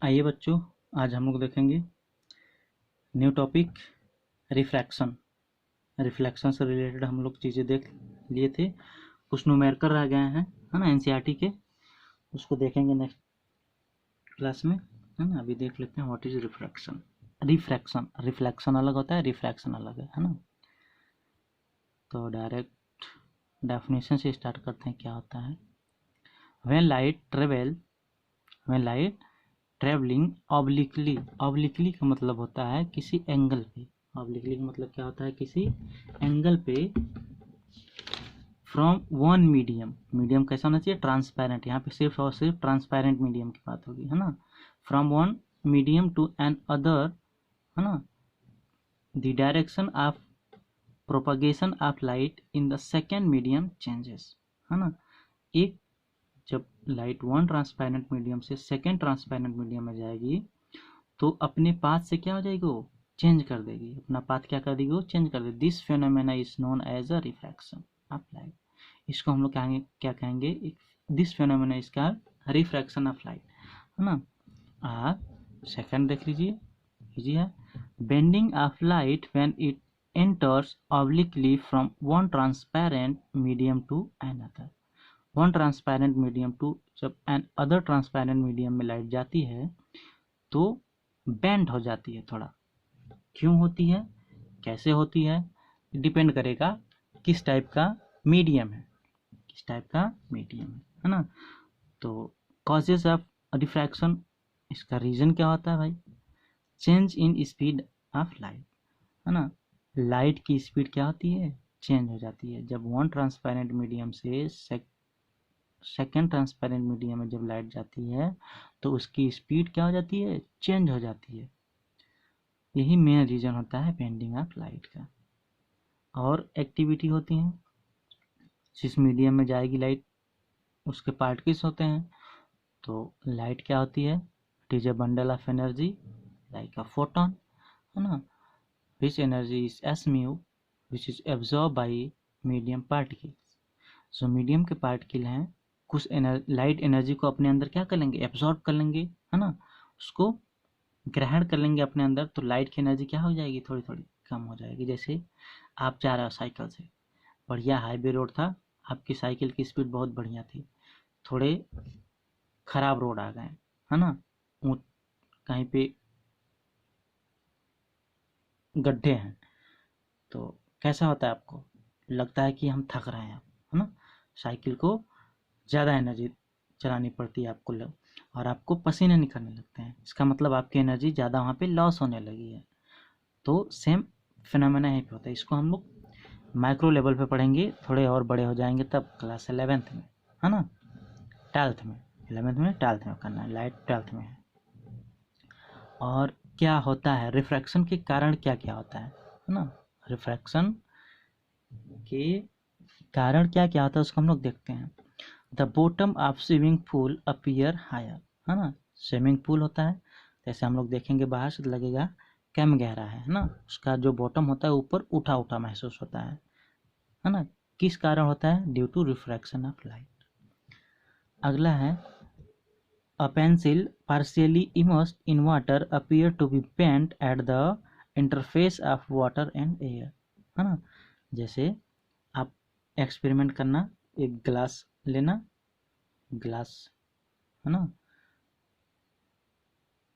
आइए बच्चों, आज हम लोग देखेंगे न्यू टॉपिक रिफ्रैक्शन। रिफ्लेक्शन से रिलेटेड हम लोग चीज़ें देख लिए थे, कुछ न्यूमेरिकल रह गए हैं, है ना, एनसीईआरटी के। उसको देखेंगे नेक्स्ट क्लास में, है ना। अभी देख लेते हैं what is refraction. Refraction, reflection अलग होता है, रिफ्रैक्शन अलग है ना। तो डायरेक्ट डेफिनेशन से स्टार्ट करते हैं, क्या होता है। When light travel, when light travelling obliquely, obliquely का मतलब होता है किसी एंगल पे। ऑब्लिकली का मतलब क्या होता है, किसी एंगल पे। फ्रॉम वन मीडियम, मीडियम कैसा होना चाहिए, ट्रांसपेरेंट। यहाँ पे सिर्फ और सिर्फ ट्रांसपेरेंट मीडियम की बात होगी, है ना। From one medium to another, है ना, the direction of propagation of light in the second medium changes, है ना। एक, जब लाइट वन ट्रांसपेरेंट मीडियम से सेकेंड ट्रांसपेरेंट मीडियम में जाएगी तो अपने पाथ से क्या हो जाएगी, वो चेंज कर देगी, अपना पाथ क्या कर देगी, वो चेंज कर देगी। This phenomena is known as a refraction of light. इसको हम लोग कहेंगे, क्या कहेंगे, this phenomena is called refraction of light, है ना। और सेकंड देख लीजिए, इजी है। Bending of light when it enters obliquely from one transparent medium to another। One transparent medium to, जब एन अदर ट्रांसपेरेंट मीडियम में लाइट जाती है तो बेंड हो जाती है थोड़ा। क्यों होती है, कैसे होती है, डिपेंड करेगा किस टाइप का मीडियम है, किस टाइप का मीडियम है ना। तो कॉजेज ऑफ रिफ्रैक्शन, इसका रीजन क्या होता है भाई, change in speed of light, है ना। लाइट की स्पीड क्या होती है, चेंज हो जाती है। जब वन ट्रांसपेरेंट मीडियम से सेकेंड ट्रांसपेरेंट मीडियम में जब लाइट जाती है तो उसकी स्पीड क्या हो जाती है, चेंज हो जाती है। यही मेन रीजन होता है बेंडिंग ऑफ लाइट का। और एक्टिविटी होती हैं, जिस मीडियम में जाएगी लाइट उसके पार्टिकल्स होते हैं। तो लाइट क्या होती है, it is a bundle of energy like a photon, है ना, which energy is S mu which is absorb by medium particles. जो मीडियम के पार्टिकल हैं कुछ लाइट एनर्जी को अपने अंदर क्या कर लेंगे, एब्जॉर्ब कर लेंगे, है ना, उसको ग्रहण कर लेंगे अपने अंदर। तो लाइट की एनर्जी क्या हो जाएगी, थोड़ी थोड़ी कम हो जाएगी। जैसे आप जा रहे हो साइकिल से, बढ़िया हाईवे रोड था, आपकी साइकिल की स्पीड बहुत बढ़िया थी, थोड़े खराब रोड आ गए, है ना, कहीं पे गड्ढे हैं, तो कैसा होता है, आपको लगता है कि हम थक रहे हैं, है ना। साइकिल को ज़्यादा एनर्जी चलानी पड़ती है आपको, और आपको पसीने निकलने लगते हैं। इसका मतलब आपकी एनर्जी ज़्यादा वहाँ पे लॉस होने लगी है। तो सेम फिनोमेना यहीं पे होता है। इसको हम लोग माइक्रो लेवल पे पढ़ेंगे, थोड़े और बड़े हो जाएंगे तब क्लास 11th में, है ना, 12th में, 11th में 12th में करना है, लाइट 12th में है। और क्या होता है रिफ्रैक्शन के कारण, क्या क्या होता है ना। रिफ्रैक्शन के कारण क्या क्या होता है उसको हम लोग देखते हैं। The bottom of swimming pool appear higher, है ना। स्विमिंग पूल होता है, जैसे हम लोग देखेंगे बाहर से लगेगा कम गहरा है ना, उसका जो बॉटम होता है ऊपर उठा उठा महसूस होता है ना। किस कारण होता है, due to refraction of light. अगला है, a pencil partially immersed in water appear to be bent at the interface of water and air, है ना। जैसे आप एक्सपेरिमेंट करना, एक ग्लास लेना, ग्लास, है ना,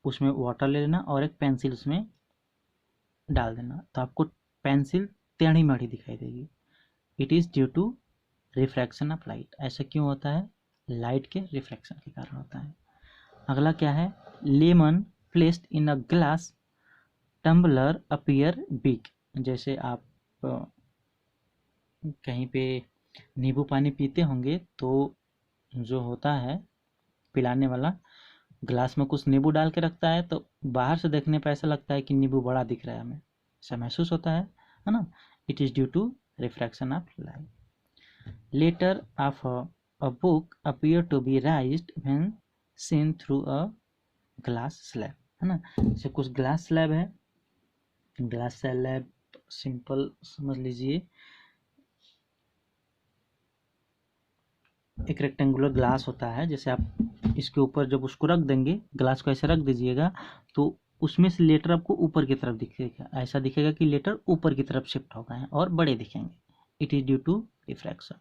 उसमें वाटर ले लेना और एक पेंसिल उसमें डाल देना, तो आपको पेंसिल टेढ़ी मेढ़ी दिखाई देगी। It is due to refraction of light. ऐसा क्यों होता है, लाइट के रिफ्रैक्शन के कारण होता है। अगला क्या है, lemon placed in a glass tumbler appear big. जैसे आप कहीं पे नींबू पानी पीते होंगे तो जो होता है पिलाने वाला, ग्लास में कुछ नींबू डाल के रखता है, तो बाहर से देखने पर ऐसा लगता है कि नींबू बड़ा दिख रहा है हमें, ऐसा महसूस होता है ना। It is due to refraction of light. Letter of a book appear to be raised when seen through a glass slab, है ना। जैसे कुछ ग्लास स्लैब है, ग्लास स्लैब सिंपल समझ लीजिए, एक रेक्टेंगुलर ग्लास होता है, जैसे आप इसके ऊपर जब उसको रख देंगे, ग्लास को ऐसे रख दीजिएगा, तो उसमें से लेटर आपको ऊपर की तरफ दिखेगा, ऐसा दिखेगा कि लेटर ऊपर की तरफ शिफ्ट हो गए हैं और बड़े दिखेंगे। It is due to refraction.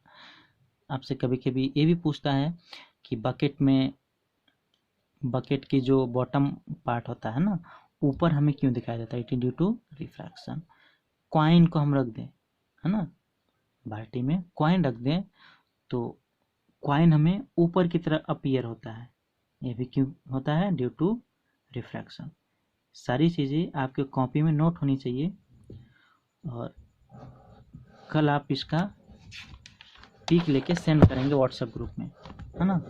आपसे कभी कभी ये भी पूछता है कि बकेट की जो बॉटम पार्ट होता है ना, ऊपर हमें क्यों दिखाया जाता है? It is due to refraction. Coin को हम रख दें, है ना, बाल्टी में कॉइन रख दें, तो कॉइन हमें ऊपर की तरफ अपीयर होता है, ये भी क्यों होता है? Due to refraction. सारी चीज़ें आपके कॉपी में नोट होनी चाहिए, और कल आप इसका पिक लेके सेंड करेंगे व्हाट्सएप ग्रुप में, है ना।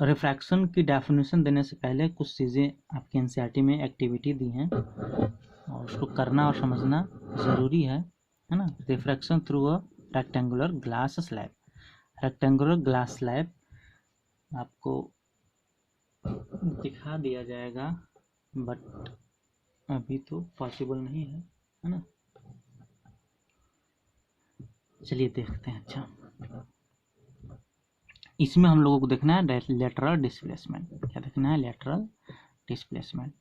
रिफ्रैक्शन की डेफिनेशन देने से पहले कुछ चीज़ें आपके एनसीईआरटी में एक्टिविटी दी हैं, और उसको करना और समझना ज़रूरी है ना। Refraction through a rectangular glass slab. Rectangular glass slab आपको दिखा दिया जाएगा, बट अभी तो पॉसिबल नहीं है ना। चलिए देखते हैं। अच्छा, इसमें हम लोगों को देखना है लेटरल डिस्प्लेसमेंट। क्या देखना है? Lateral displacement.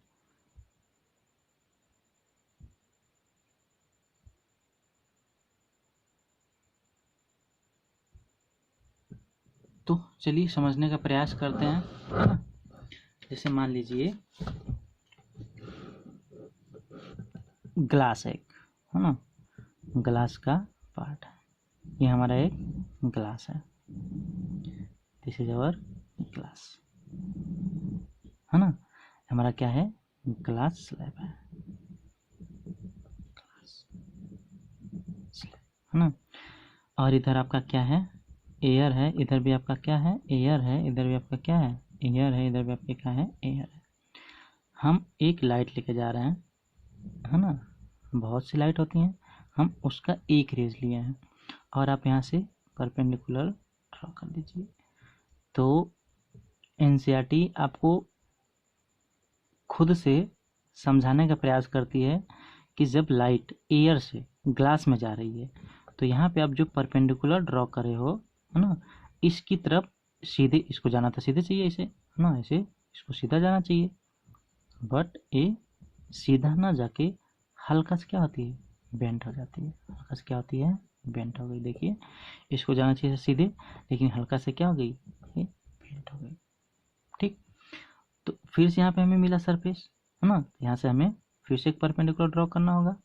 तो चलिए समझने का प्रयास करते हैं, है ना। जैसे मान लीजिए ग्लास एक, है ना, ग्लास का पार्ट है, ये हमारा एक ग्लास है, दिस इज अवर ग्लास, है ना। हमारा क्या है? ग्लास स्लैब है, ग्लास स्लैब, है ना। और इधर आपका क्या है? एयर है। इधर भी आपका क्या है? एयर है। इधर भी आपका क्या है? एयर है। इधर भी आपका क्या है? एयर है। हम एक लाइट लेके जा रहे हैं, है ना, बहुत सी लाइट होती हैं, हम उसका एक रेज लिए हैं, और आप यहाँ से परपेंडिकुलर ड्रॉ कर दीजिए। तो एनसीईआरटी आपको खुद से समझाने का प्रयास करती है कि जब लाइट एयर से ग्लास में जा रही है, तो यहाँ पे आप जो परपेंडिकुलर ड्रॉ करे हो, है ना, इसकी तरफ सीधे इसको जाना था, सीधे चाहिए इसे, है ना, ऐसे इसको सीधा जाना चाहिए, बट ये सीधा ना जाके हल्का से क्या होती है? बेंट हो जाती है। हल्का से क्या होती है? बेंट हो गई। देखिए, इसको जाना चाहिए सीधे, लेकिन हल्का से क्या हो गई? ये बेंट हो गई। ठीक, तो फिर से यहाँ पे हमें मिला सरफेस, है ना, यहाँ से हमें फिर से एक परपेंडिकुलर ड्रॉ करना होगा,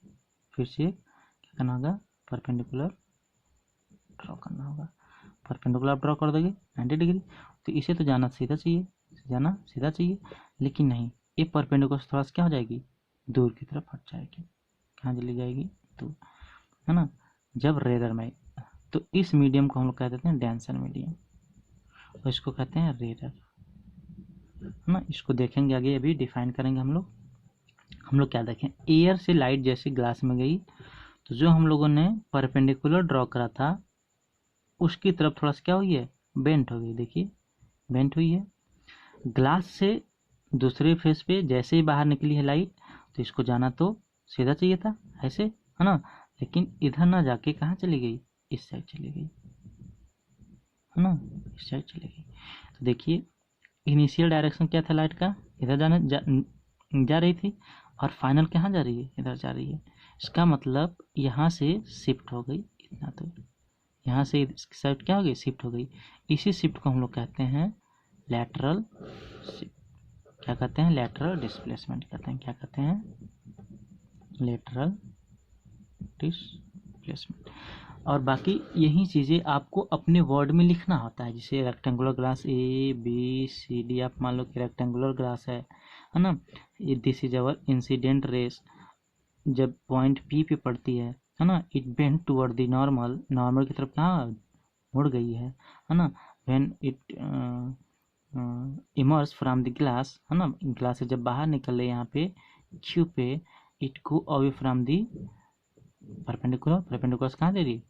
फिर से क्या करना होगा? परपेंडिकुलर ड्रॉ करना होगा। परपेंडिकुलर ड्रॉ कर दोगे 90 डिग्री, तो इसे तो जाना सीधा चाहिए, जाना सीधा चाहिए, लेकिन नहीं, ये परपेंडिकुलर से थोड़ा सा क्या हो जाएगी? दूर की तरफ हट जाएगी। कहाँ चली जाएगी? दूर, है ना। जब रेडर में, तो इस मीडियम को हम लोग कह देते हैं डेंसर मीडियम, और इसको कहते हैं रेडर, है ना। इसको देखेंगे आगे, अभी डिफाइन करेंगे हम लोग क्या देखें? एयर से लाइट जैसे ग्लास में गई, तो जो हम लोगों ने परपेंडिकुलर ड्रॉ करा था उसकी तरफ थोड़ा सा क्या हुई है? बेंट हो गई। देखिए, बेंट हुई है। ग्लास से दूसरे फेस पे जैसे ही बाहर निकली है लाइट, तो इसको जाना तो सीधा चाहिए था, ऐसे, है ना, लेकिन इधर ना जाके कहाँ चली गई? इस साइड चली गई, है ना, इस साइड चली गई। तो देखिए, इनिशियल डायरेक्शन क्या था लाइट का? इधर जा रही थी, और फाइनल कहाँ जा रही है? इधर जा रही है। इसका मतलब यहाँ से शिफ्ट हो गई इतना, तो यहाँ से इसकी साइड क्या हो गई? शिफ्ट हो गई। इसी शिफ्ट को हम लोग कहते हैं लैटरल शिफ्ट। क्या कहते हैं? लैटरल डिस्प्लेसमेंट कहते हैं। क्या कहते हैं? Lateral displacement. और बाकी यही चीज़ें आपको अपने वर्ड में लिखना होता है। जैसे रेक्टेंगुलर ग्लास ABCD, आप मान लो कि रेक्टेंगुलर ग्लास है ना, ये this is our incident rays, जब पॉइंट P पे पड़ती है ना, it bend toward the normal, normal की तरफ कहाँ मुड़ गई है ना। When it emerges from the glass, है ना, ग्लास से जब बाहर निकले यहाँ पे Q पे, it go away from the perpendicular, perpendicular कहाँ दे रही?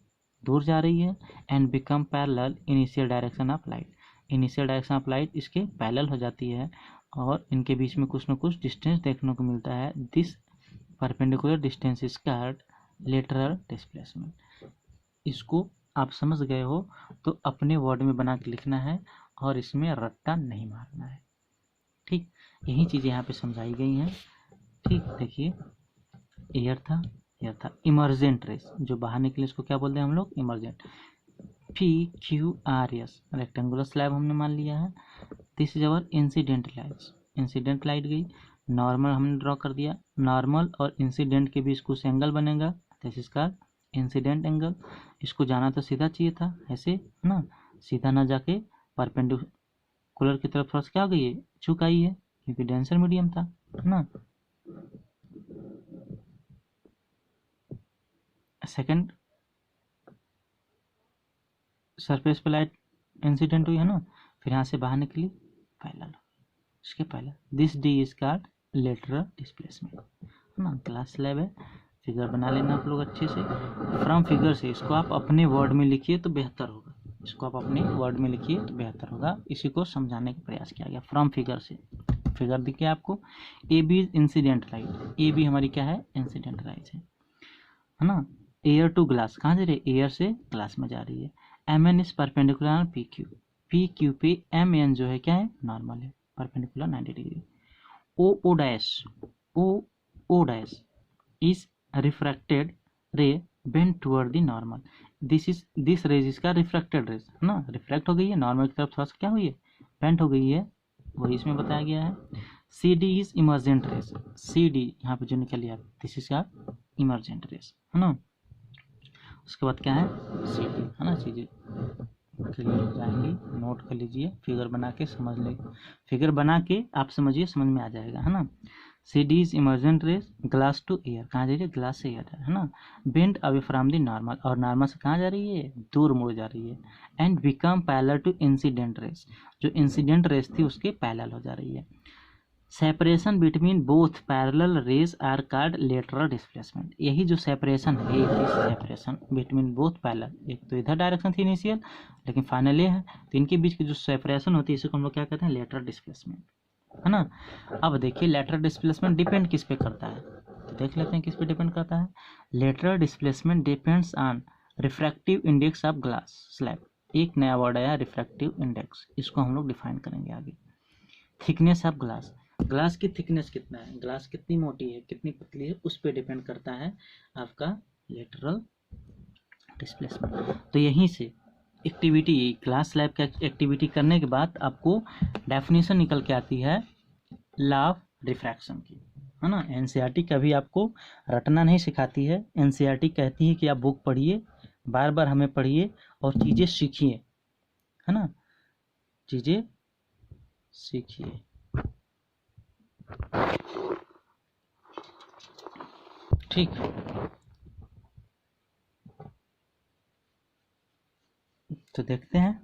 दूर जा रही है, and become parallel initial direction of light, initial direction of light इसके पैरेलल हो जाती है, और इनके बीच में कुछ न कुछ डिस्टेंस देखने को मिलता है। This perpendicular distance is called lateral displacement. इसको आप समझ गए हो तो अपने वर्ड में बना के लिखना है और इसमें रट्टा नहीं मारना है। ठीक, यही चीज़ें यहाँ पे समझाई गई हैं। ठीक, देखिए एयर था, एयर था, इमरजेंट रेस जो बाहर निकले इसको क्या बोलते हैं हम लोग, इमरजेंट। PQRS रेक्टेंगुलर स्लैब हमने मान लिया है। This is our incident lights, incident light गई, नॉर्मल हमने ड्रॉ कर दिया, नॉर्मल और इंसिडेंट के बीच कुछ एंगल बनेगा, this is called incident angle. इसको जाना तो सीधा चाहिए था ऐसे है ना, सीधा ना जाके परपेंडिकुलर की तरफ थोड़ा सा क्या हो गई है, झुक आई है, क्योंकि डेंसर मीडियम था, है ना। सेकंड सरफेस पे लाइट इंसिडेंट हुई है ना, फिर यहाँ से बाहर निकली पैरेलल, इसके पहले this D is called lateral displacement, है ना। ग्लास स्लैब है, फिगर बना लेना आप लोग अच्छे से। फ्रॉम फिगर से इसको आप अपने वर्ड में लिखिए तो बेहतर होगा, इसको आप अपने वर्ड में लिखिए तो बेहतर होगा। इसी को समझाने का प्रयास किया गया फ्रॉम फिगर से। फिगर दिखे आपको, A B is incident light, A B हमारी क्या है, इंसिडेंट लाइट है ना। एयर टू ग्लास कहाँ जा रही है, एयर से ग्लास में जा रही है। M N is perpendicular P Q, P Q पे एम एन जो है क्या है, नॉर्मल है, परपेंडिकुलर 90 डिग्री। O dash, O dash is refracted ray bend toward the normal, this rays इसका रिफ्रैक्टेड रेज है ना, रिफ्रैक्ट हो गई है नॉर्मल की तरफ, थोड़ा सा क्या हुई है, बेंड हो गई है, वही इसमें बताया गया है। C D is emergent rays, C D यहाँ पे जो निकल लिया, दिस इज का इमरजेंट रेज है ना। उसके बाद क्या है, सी डी है ना, चीज़ें क्लियर हो जाएंगी, नोट कर लीजिए, फिगर बना के समझ ले, फिगर बना के आप समझिए, समझ में आ जाएगा, है ना। C D is emergent rays glass to air, कहाँ जा रही है, ग्लास से एयर है ना, bend away from the normal, और नॉर्मल से कहाँ जा रही है, दूर मुड़ जा रही है, and become parallel to incident rays, जो इंसिडेंट रेज थी उसके पैरेलल हो जा रही है। Separation between both parallel rays are called lateral displacement, यही जो सेपरेशन है, ये थी सेपरेशन बिटवीन बोथ पैरेलल, एक तो इधर डायरेक्शन थी इनिशियल, लेकिन फाइनल ये है, तो इनके बीच की जो सेपरेशन होती है इसी को हम लोग क्या कहते हैं, लेटरल डिस्प्लेसमेंट, है ना। अब देखिए लेटरल डिस्प्लेसमेंट डिपेंड किस पे करता है, तो देख लेते हैं किस पे डिपेंड करता है। Lateral displacement depends on refractive index of glass slab, एक नया वर्ड आया रिफ्रैक्टिव इंडेक्स, इसको हम लोग डिफाइन करेंगे आगे। थिकनेस ऑफ ग्लास, ग्लास की थिकनेस कितना है, ग्लास कितनी मोटी है कितनी पतली है, उस पर डिपेंड करता है आपका लेटरल डिस्प्लेसमेंट। तो यहीं से एक्टिविटी, ग्लास स्लैब का एक्टिविटी करने के बाद आपको डेफिनेशन निकल के आती है लॉ ऑफ रिफ्रैक्शन की, है ना। एनसीईआरटी कभी आपको रटना नहीं सिखाती है, एनसीईआरटी कहती है कि आप बुक पढ़िए, बार बार हमें पढ़िए और चीज़ें सीखिए, है ना, चीज़ें सीखिए। ठीक, तो देखते हैं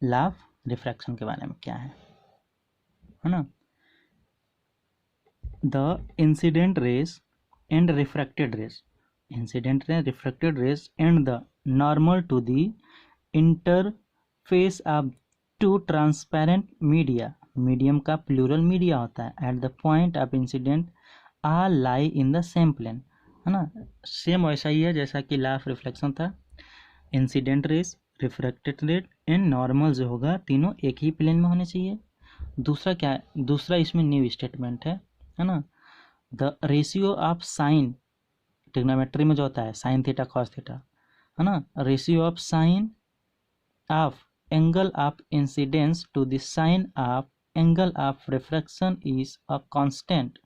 लॉ ऑफ रिफ्रैक्शन के बारे में क्या है ना। The incident rays and refracted rays, incident ray refracted rays and the normal to the interface of two transparent media, medium का प्लूरल मीडिया होता है, at the point of incident are lie in the same plane, है ना। Same वैसा ही है जैसा कि लॉ ऑफ रिफ्लेक्शन था, incident rays, refracted rays and normal जो होगा तीनों एक ही प्लेन में होने चाहिए। दूसरा क्या है, दूसरा इसमें न्यू स्टेटमेंट है ना, the ratio of sign, trigonometry में जो होता है साइन थीटा कॉस थीटा, है ना, ratio of sine of angle of incidence to the sine of angle of refraction is a constant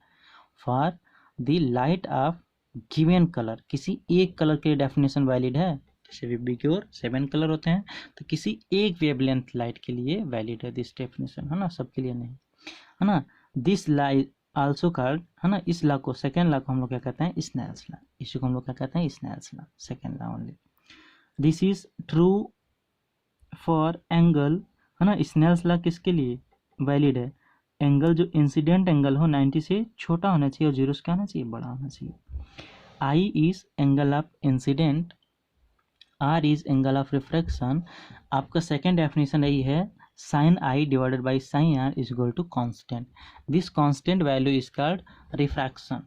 for the light of given colour, किसी एक colour के definition valid है, जैसे विबग्योर 7 कलर होते हैं, तो किसी एक वेवलेंथ लाइट के लिए वैलिड है दिस डेफिनेशन, है ना, सबके लिए नहीं, है ना। दिस लाइट आल्सो कॉल्ड, है ना, इस लॉ को, सेकेंड लॉ को हम लोग क्या कहते हैं, स्नेल्स लॉ, इसी को हम लोग क्या कहते हैं, Snell's law, second law only. This is true for angle, है ना, स्नेल्स लॉ किसके लिए वैलिड है, एंगल जो इंसिडेंट एंगल हो 90 से छोटा होना चाहिए और 0 से क्या होना चाहिए, बड़ा होना चाहिए। I is angle of incident, R is angle of refraction, आपका सेकेंड डेफिनेशन यही है, sine I divided by sine R is equal to constant, this constant value is called refraction,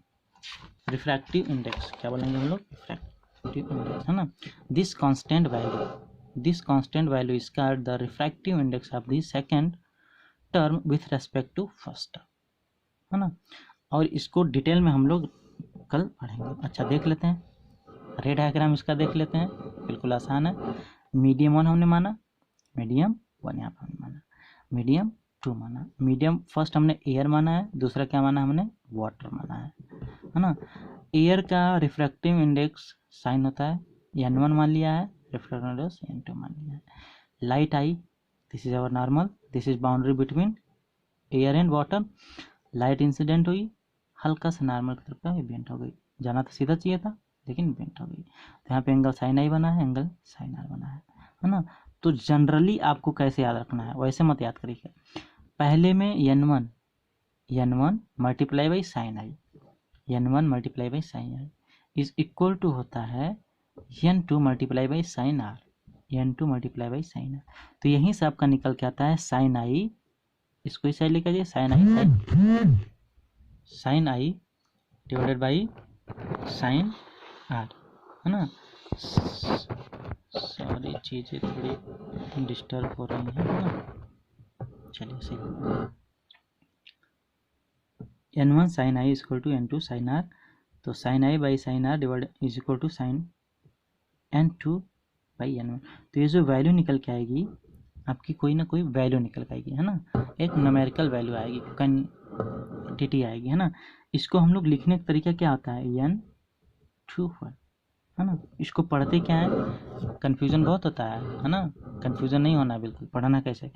refractive index, क्या बोलेंगे हम लोग, रिफ्रैक्टिव इंडेक्स, है ना। This constant value is called the refractive index of the second term with respect to first term, है ना। और इसको डिटेल में हम लोग कल पढ़ेंगे। अच्छा देख लेते हैं, रे डायग्राम इसका देख लेते हैं, बिल्कुल आसान है। मीडियम 1 हमने माना, मीडियम 1 यहाँ पर हमने माना, मीडियम 2 माना। मीडियम फर्स्ट हमने एयर माना है, दूसरा क्या माना हमने, वाटर माना है ना। एयर का रिफ्रैक्टिव इंडेक्स साइन होता है n1 मान लिया है, रिफ्रैक्टिव इंडेक्स n2 मान लिया है। लाइट आई, this is our normal, this is boundary between air and water. Light incident हुई, हल्का सा नॉर्मल की तरफ बेंट हो गई, जाना तो सीधा चाहिए था लेकिन बेंट हो गई, तो यहाँ पे एंगल साइन आई बना है, एंगल साइन आर बना है ना। तो जनरली आपको कैसे याद रखना है, वैसे मत याद करिएगा। पहले में n1 multiply by sine I, n1 multiply by sine I is equal to होता है n2 multiply by sine R, n2 multiply by sine R. तो यहीं से आपका निकल के आता है साइन आई, इसको इस साइड लेकर जाइए, sine I divided by sine R, है ना। सारी चीज़ें थोड़ी डिस्टर्ब हो रही हैं, है ना। चलिए सही, n1 sine I equal to n2 sine R, तो sine I by sine R divide is equal to sine n2 by n1। तो ये जो वैल्यू निकल के आएगी आपकी, कोई ना कोई वैल्यू निकल के आएगी, है ना, एक न्यूमेरिकल वैल्यू आएगी, क्वांटिटी आएगी, है ना। इसको हम लोग लिखने का तरीका क्या होता है, n2 है ना। इसको पढ़ते क्या है, कन्फ्यूजन बहुत होता है ना, कन्फ्यूजन नहीं होना, बिल्कुल पढ़ना कैसे।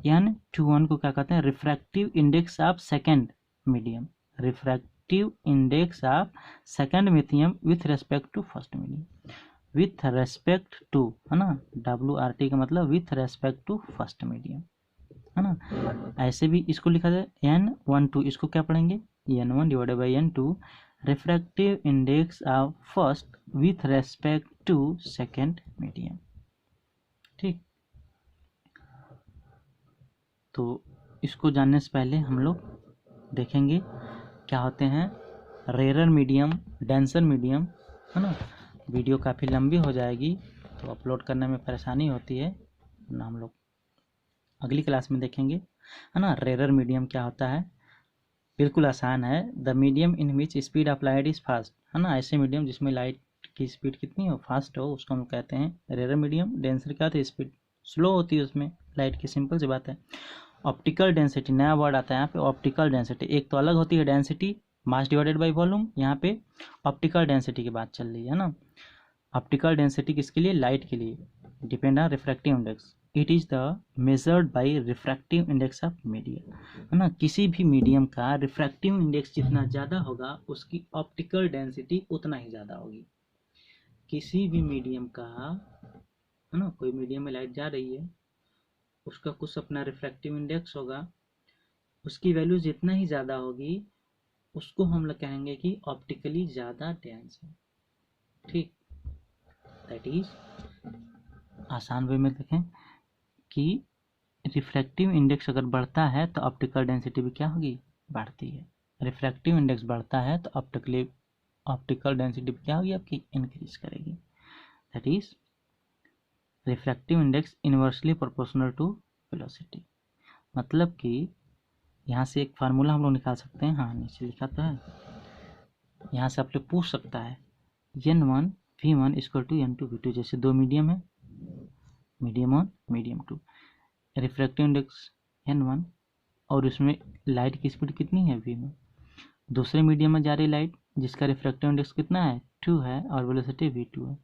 n21 को क्या कहते हैं, refractive index of second medium, refractive index of second medium with respect to first medium, with respect to, है ना, WRT का मतलब with respect to first medium, है ना। ऐसे भी इसको लिखा जाए n12, इसको क्या पढ़ेंगे, n1 divided by n2 refractive index of first with respect to second medium, ठीक। तो इसको जानने से पहले हम लोग देखेंगे क्या होते हैं रेयर मीडियम, डेंसर मीडियम, है ना। वीडियो काफ़ी लंबी हो जाएगी तो अपलोड करने में परेशानी होती है ना, हम लोग अगली क्लास में देखेंगे, है ना। रेयर मीडियम क्या होता है, बिल्कुल आसान है, the medium in which speed of light is fast, है ना। ऐसे मीडियम जिसमें लाइट की स्पीड कितनी हो, फास्ट हो, उसको हम कहते हैं रेयर मीडियम। डेंसर क्या होती है, स्पीड स्लो होती है उसमें लाइट की, सिंपल सी बात है। ऑप्टिकल डेंसिटी, नया वर्ड आता है यहाँ पे, ऑप्टिकल डेंसिटी। एक तो अलग होती है density, mass divided by volume, यहाँ पे ऑप्टिकल डेंसिटी की बात चल रही है ना। ऑप्टिकल डेंसिटी किसके लिए, लाइट के लिए, depend on refractive index. It is the measured by refractive index of medium, है ना। किसी भी मीडियम का रिफ्रैक्टिव इंडेक्स जितना ज़्यादा होगा उसकी ऑप्टिकल डेंसिटी उतना ही ज़्यादा होगी। किसी भी मीडियम का, है ना, कोई मीडियम में लाइट जा रही है, उसका कुछ अपना रिफ्रैक्टिव इंडेक्स होगा, उसकी वैल्यू जितना ही ज़्यादा होगी उसको हम लोग कहेंगे कि ऑप्टिकली ज़्यादा डेंस है, ठीक। दैट इज आसान वे में देखें कि रिफ्रैक्टिव इंडेक्स अगर बढ़ता है तो ऑप्टिकल डेंसिटी भी क्या होगी, बढ़ती है। रिफ्रैक्टिव इंडेक्स बढ़ता है तो ऑप्टिकल डेंसिटी भी क्या होगी आपकी, इंक्रीज करेगी। That is refractive index inversely proportional to velocity. मतलब कि यहाँ से एक फार्मूला हम लोग निकाल सकते हैं, हाँ नीचे लिखा तो है, यहाँ से आप लोग पूछ सकता है n1 v1 equal to n2 v2। जैसे दो मीडियम है, medium 1 medium 2, refractive index n1 और उसमें लाइट की स्पीड कितनी है v1, दूसरे मीडियम में जा रही लाइट जिसका रिफ्रैक्टिव इंडेक्स कितना है 2 है और वेलोसिटी v2 है।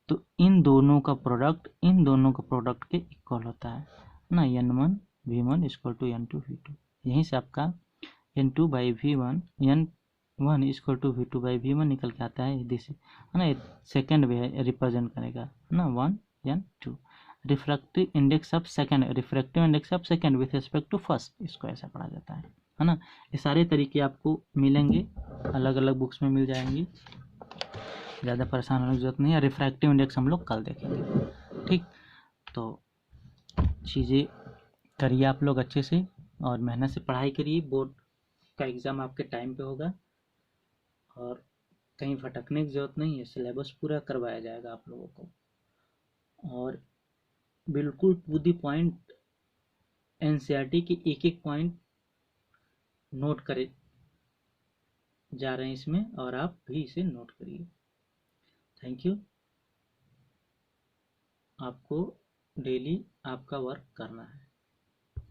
तो इन दोनों का प्रोडक्ट के इक्वल होता है ना, n1 v1 equal to n2 v2। यहीं से आपका n2 by v1 n1 equal to v2 by v1 निकल के आता है, दिस है ना, सेकेंड वे रिप्रेजेंट करेगा, है ना, 1 n2। Refractive index of second with respect to first, इसको ऐसा पढ़ा जाता है ना। ये सारे तरीके आपको मिलेंगे, अलग अलग बुक्स में मिल जाएंगी, ज़्यादा परेशान होने की जरूरत नहीं है। रिफ्रैक्टिव इंडेक्स हम लोग कल देखेंगे, ठीक। तो चीज़ें करिए आप लोग अच्छे से और मेहनत से पढ़ाई करिए, बोर्ड का एग्ज़ाम आपके टाइम पे होगा और कहीं भटकने की ज़रूरत नहीं है, सिलेबस पूरा करवाया जाएगा आप लोगों को, और बिल्कुल टू द पॉइंट एनसीईआरटी के एक एक पॉइंट नोट करे जा रहे हैं इसमें, और आप भी इसे नोट करिए। Thank you. आपको डेली आपका वर्क करना है।